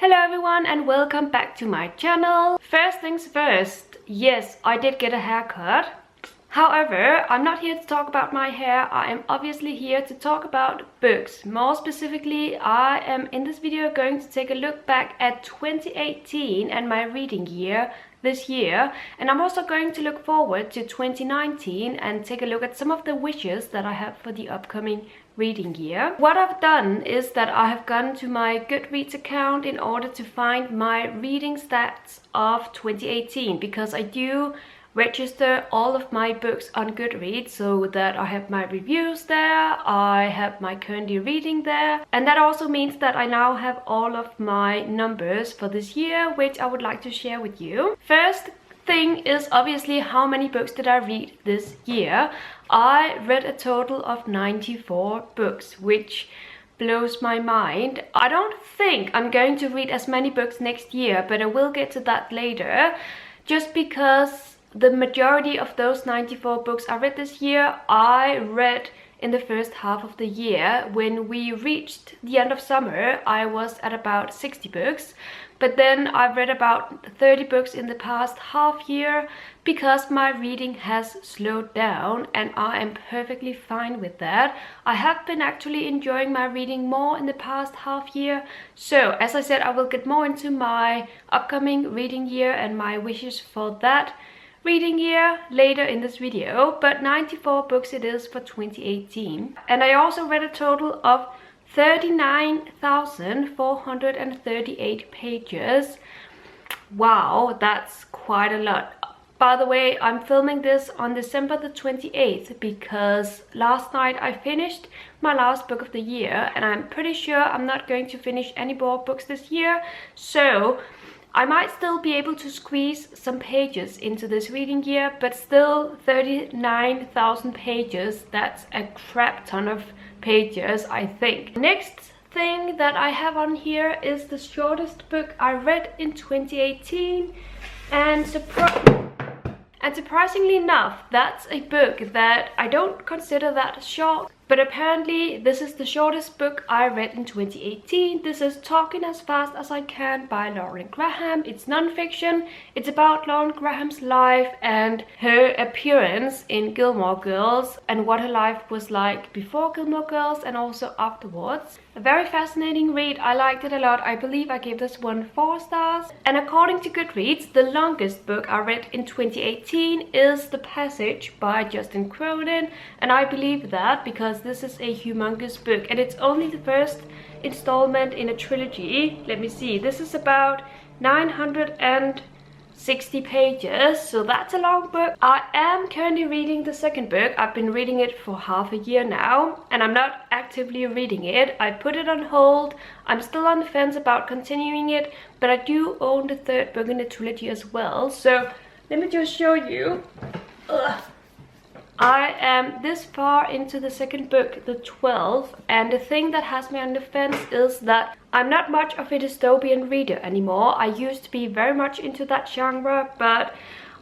Hello everyone and welcome back to my channel. First things first, yes, I did get a haircut. However, I'm not here to talk about my hair. I am obviously here to talk about books. More specifically, I am in this video going to take a look back at 2018 and my reading year this year, and I'm also going to look forward to 2019 and take a look at some of the wishes that I have for the upcoming reading year. What I've done is that I have gone to my Goodreads account in order to find my reading stats of 2018, because I do register all of my books on Goodreads so that I have my reviews there, I have my currently reading there, and that also means that I now have all of my numbers for this year, which I would like to share with you. First thing is obviously how many books did I read this year. I read a total of 94 books, which blows my mind. I don't think I'm going to read as many books next year, but I will get to that later, just because the majority of those 94 books I read this year, I read in the first half of the year. When we reached the end of summer, I was at about 60 books. But then I've read about 30 books in the past half year because my reading has slowed down, and I am perfectly fine with that. I have been actually enjoying my reading more in the past half year. So as I said, I will get more into my upcoming reading year and my wishes for that reading year later in this video, but 94 books it is for 2018. And I also read a total of 39,438 pages. Wow, that's quite a lot. By the way, I'm filming this on December the 28th because last night I finished my last book of the year, and I'm pretty sure I'm not going to finish any more books this year, so I might still be able to squeeze some pages into this reading year, but still 39,000 pages, that's a crap ton of pages, I think. Next thing that I have on here is the shortest book I read in 2018, and surprisingly enough, that's a book that I don't consider that short. But apparently this is the shortest book I read in 2018. This is Talking as Fast as I Can by Lauren Graham. It's non-fiction. It's about Lauren Graham's life and her appearance in Gilmore Girls and what her life was like before Gilmore Girls and also afterwards. A very fascinating read. I liked it a lot. I believe I gave this one 4 stars. And according to Goodreads, the longest book I read in 2018 is The Passage by Justin Cronin. And I believe that because this is a humongous book and it's only the first installment in a trilogy. Let me see, this is about 960 pages, so that's a long book. I am currently reading the second book. I've been reading it for half a year now, and I'm not actively reading it. I put it on hold. I'm still on the fence about continuing it, but I do own the third book in the trilogy as well. So let me just show you. I am this far into the second book, the 12th, and the thing that has me on the fence is that I'm not much of a dystopian reader anymore. I used to be very much into that genre, but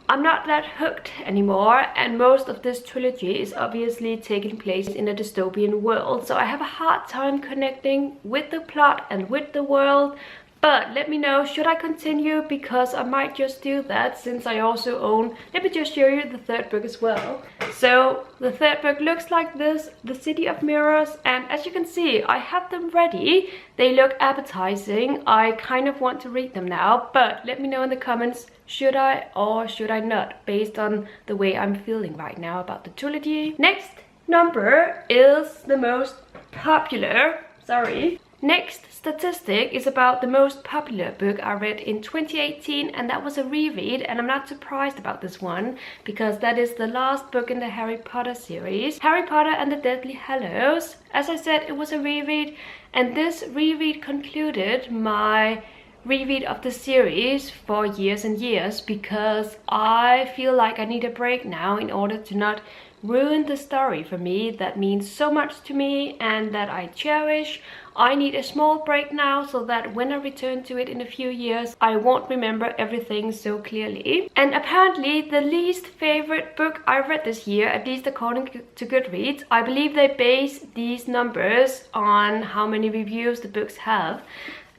I'm not that hooked anymore, and most of this trilogy is obviously taking place in a dystopian world, so I have a hard time connecting with the plot and with the world. But let me know, should I continue, because I might just do that since I also own, let me just show you the third book as well. So the third book looks like this, The City of Mirrors, and as you can see, I have them ready. They look appetizing. I kind of want to read them now, but let me know in the comments, should I or should I not, based on the way I'm feeling right now about the trilogy. Next number is the most popular, Next statistic is about the most popular book I read in 2018, and that was a reread, and I'm not surprised about this one because that is the last book in the Harry Potter series, Harry Potter and the Deathly Hallows. As I said, it was a reread, and this reread concluded my reread of the series for years and years, because I feel like I need a break now in order to not ruin the story for me that means so much to me and that I cherish. I need a small break now so that when I return to it in a few years, I won't remember everything so clearly. And apparently the least favorite book I read this year, at least according to Goodreads, I believe they base these numbers on how many reviews the books have,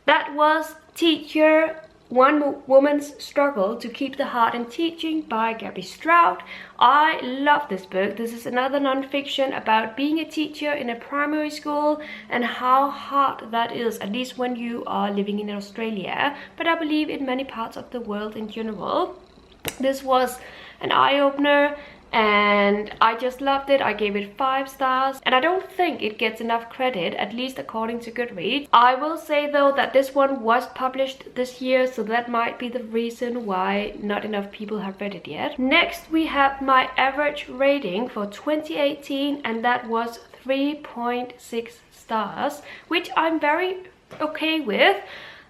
that was Teacher, One Woman's Struggle to Keep the Heart in Teaching by Gabby Stroud. I love this book. This is another non-fiction about being a teacher in a primary school and how hard that is, at least when you are living in Australia, but I believe in many parts of the world in general. This was an eye-opener and I just loved it. I gave it 5 stars and I don't think it gets enough credit, at least according to Goodreads. I will say though that this one was published this year, so that might be the reason why not enough people have read it yet. Next we have my average rating for 2018 and that was 3.6 stars, which I'm very okay with.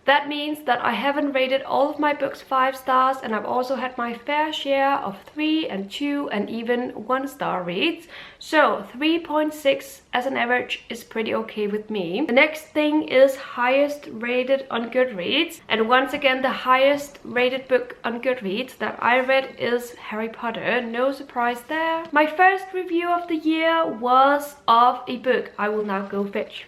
That means that I haven't rated all of my books 5 stars, and I've also had my fair share of 3 and 2 and even 1-star reads. So 3.6 as an average is pretty okay with me. The next thing is highest rated on Goodreads, and once again the highest rated book on Goodreads that I read is Harry Potter. No surprise there. My first review of the year was of a book I will now go fetch.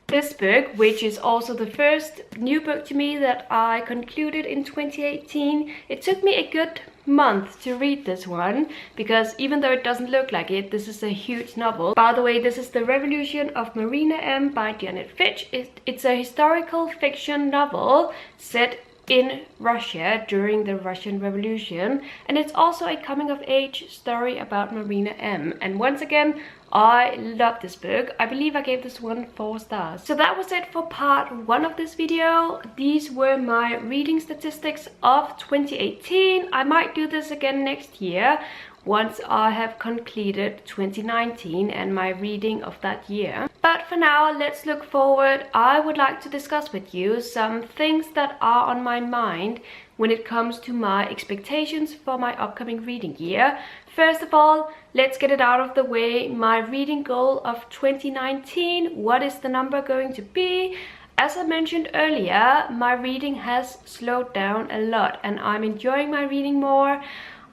This book, which is also the first new book to me that I concluded in 2018. It took me a good month to read this one, because even though it doesn't look like it, this is a huge novel. By the way, this is The Revolution of Marina M by Janet Fitch. It's a historical fiction novel set in Russia during the Russian Revolution, and it's also a coming-of-age story about Marina M. And once again, I love this book. I believe I gave this one 4 stars. So that was it for part 1 of this video. These were my reading statistics of 2018. I might do this again next year once I have completed 2019 and my reading of that year. But for now, let's look forward. I would like to discuss with you some things that are on my mind when it comes to my expectations for my upcoming reading year. First of all, let's get it out of the way. My reading goal of 2019, what is the number going to be? As I mentioned earlier, my reading has slowed down a lot and I'm enjoying my reading more.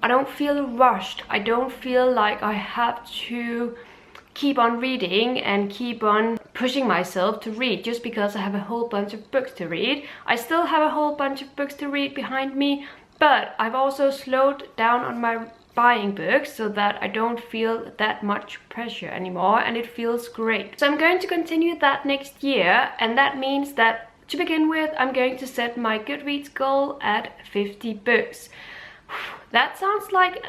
I don't feel rushed. I don't feel like I have to keep on reading and keep on pushing myself to read just because I have a whole bunch of books to read. I still have a whole bunch of books to read behind me, but I've also slowed down on my buying books so that I don't feel that much pressure anymore, and it feels great. So I'm going to continue that next year, and that means that to begin with, I'm going to set my Goodreads goal at 50 books. That sounds like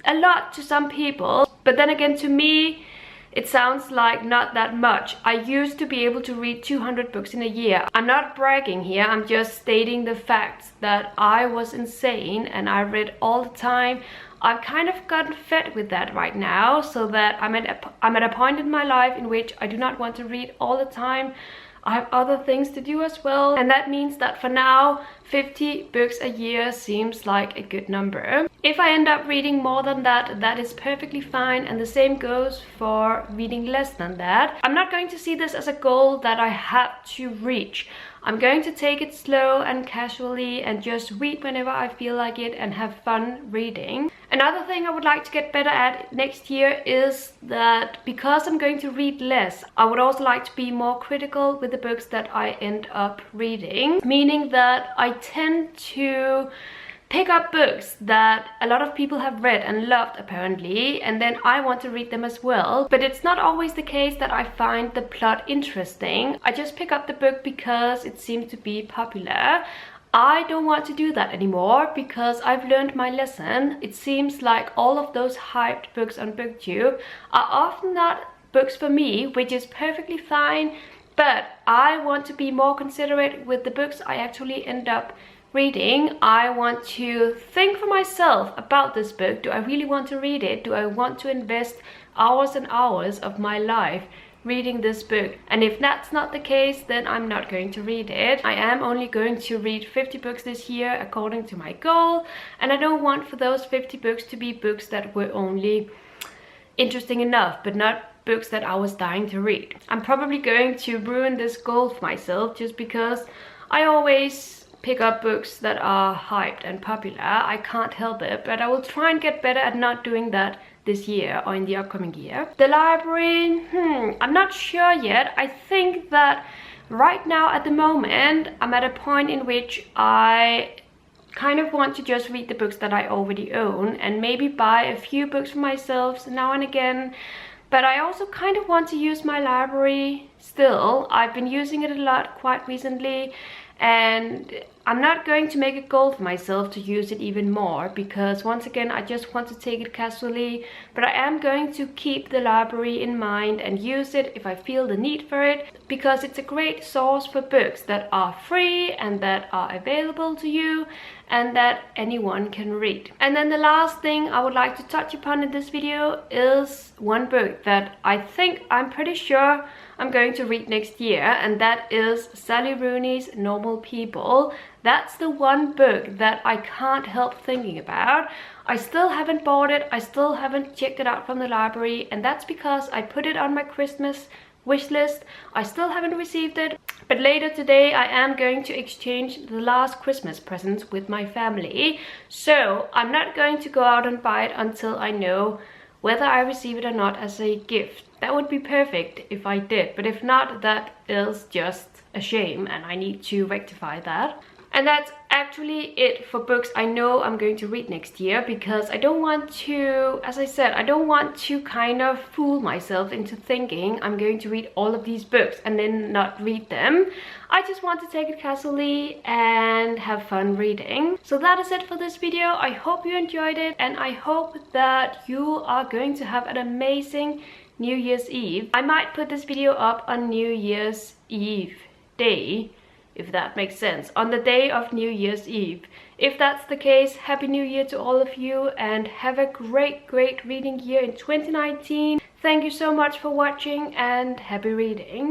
a lot to some people, but then again to me it sounds like not that much. I used to be able to read 200 books in a year. I'm not bragging here, I'm just stating the facts that I was insane and I read all the time. I've kind of gotten fed with that right now, so that I'm at a point in my life in which I do not want to read all the time. I have other things to do as well, and that means that for now 50 books a year seems like a good number. If I end up reading more than that, that is perfectly fine, and the same goes for reading less than that. I'm not going to see this as a goal that I have to reach. I'm going to take it slow and casually and just read whenever I feel like it and have fun reading. Another thing I would like to get better at next year is that because I'm going to read less, I would also like to be more critical with the books that I end up reading. Meaning that I tend to pick up books that a lot of people have read and loved apparently, and then I want to read them as well. But it's not always the case that I find the plot interesting. I just pick up the book because it seems to be popular. I don't want to do that anymore because I've learned my lesson. It seems like all of those hyped books on BookTube are often not books for me, which is perfectly fine, but I want to be more considerate with the books I actually end up reading. I want to think for myself about this book. Do I really want to read it? Do I want to invest hours and hours of my life reading this book? And if that's not the case, then I'm not going to read it. I am only going to read 50 books this year according to my goal, and I don't want for those 50 books to be books that were only interesting enough but not books that I was dying to read. I'm probably going to ruin this goal for myself just because I always pick up books that are hyped and popular. I can't help it, but I will try and get better at not doing that this year or in the upcoming year. The library, I'm not sure yet. I think that Right now at the moment, I'm at a point in which I kind of want to just read the books that I already own and maybe buy a few books for myself now and again. But I also kind of want to use my library still. I've been using it a lot quite recently, and I'm not going to make a goal for myself to use it even more, because once again I just want to take it casually. But I am going to keep the library in mind and use it if I feel the need for it, because it's a great source for books that are free and that are available to you and that anyone can read. And then the last thing I would like to touch upon in this video is one book that I'm pretty sure I'm going to read next year, and that is Sally Rooney's Normal People. That's the one book that I can't help thinking about. I still haven't bought it, I still haven't checked it out from the library, and that's because I put it on my Christmas wish list. I still haven't received it, but later today I am going to exchange the last Christmas presents with my family. So I'm not going to go out and buy it until I know whether I receive it or not as a gift. That would be perfect if I did, but if not, that is just a shame and I need to rectify that. And that's actually it for books I know I'm going to read next year, because I don't want to, as I said, I don't want to kind of fool myself into thinking I'm going to read all of these books and then not read them. I just want to take it casually and have fun reading. So that is it for this video. I hope you enjoyed it, and I hope that you are going to have an amazing New Year's Eve. I might put this video up on New Year's Eve day, if that makes sense, on the day of New Year's Eve. If that's the case, Happy New Year to all of you, and have a great reading year in 2019. Thank you so much for watching, and happy reading.